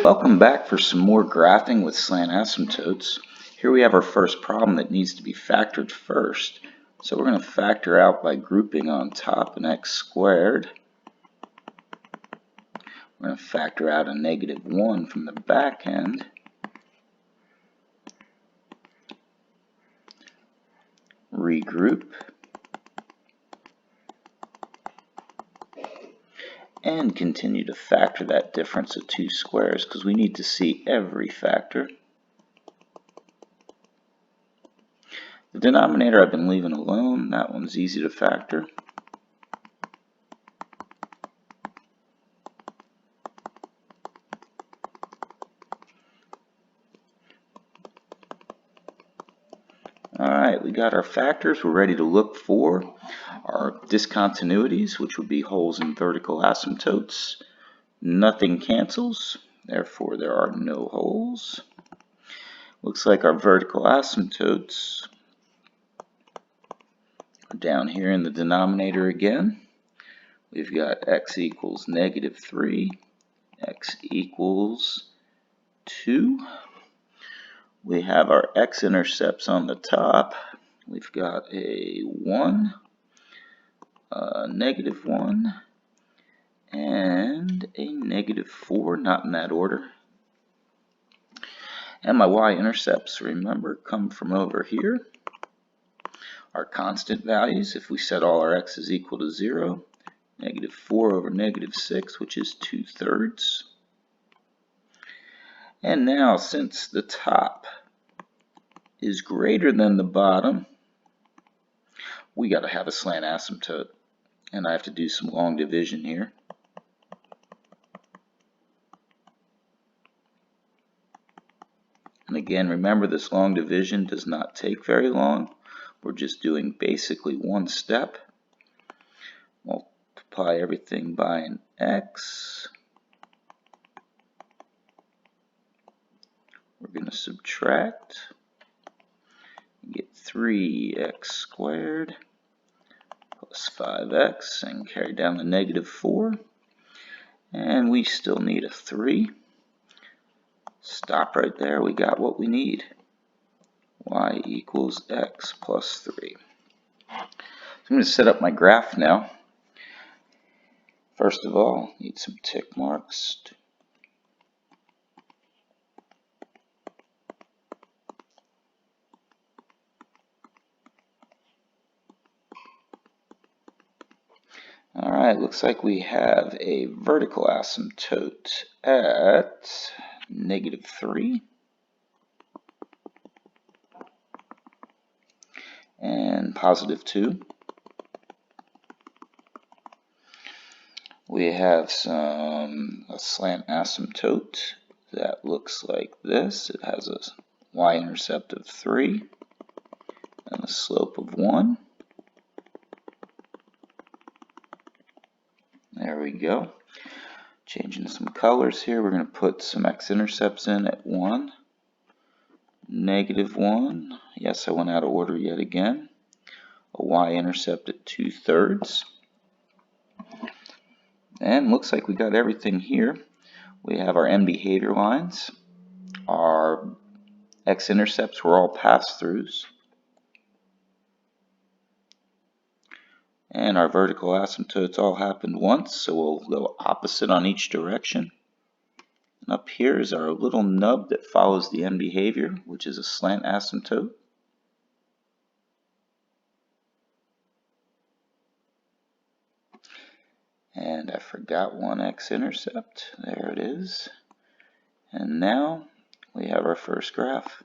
Welcome back for some more graphing with slant asymptotes. Here we have our first problem that needs to be factored first. So we're going to factor out by grouping on top an x squared. We're going to factor out a -1 from the back end. Regroup. And continue to factor that difference of 2 squares because we need to see every factor. The denominator I've been leaving alone. That one's easy to factor. Alright, we got our factors. We're ready to look for our discontinuities, which would be holes in vertical asymptotes. Nothing cancels, therefore there are no holes. Looks like our vertical asymptotes are down here in the denominator again. We've got x equals -3, x equals 2. We have our x-intercepts on the top. We've got a 1, a -1, and a -4, not in that order. And my y-intercepts, remember, come from over here. Our constant values, if we set all our x's equal to 0, -4 over -6, which is 2/3. And now, since the top is greater than the bottom, we got to have a slant asymptote. And I have to do some long division here. And again, remember, this long division does not take very long. We're just doing basically one step. Multiply everything by an x. We're going to subtract. Get 3x squared plus 5x and carry down the -4. And we still need a 3. Stop right there. We got what we need. Y equals x plus 3. So I'm going to set up my graph now. First of all, need some tick marks. Alright, looks like we have a vertical asymptote at -3 and +2. We have a slant asymptote that looks like this. It has a y-intercept of 3 and a slope of 1. There we go. Changing some colors here. We're going to put some x-intercepts in at 1, -1. Yes, I went out of order yet again. A y-intercept at 2/3. And looks like we got everything here. We have our end behavior lines. Our x-intercepts were all pass-throughs. And our vertical asymptotes all happened once, so we'll go opposite on each direction. And up here is our little nub that follows the end behavior, which is a slant asymptote. And I forgot one x-intercept. There it is. And now we have our first graph.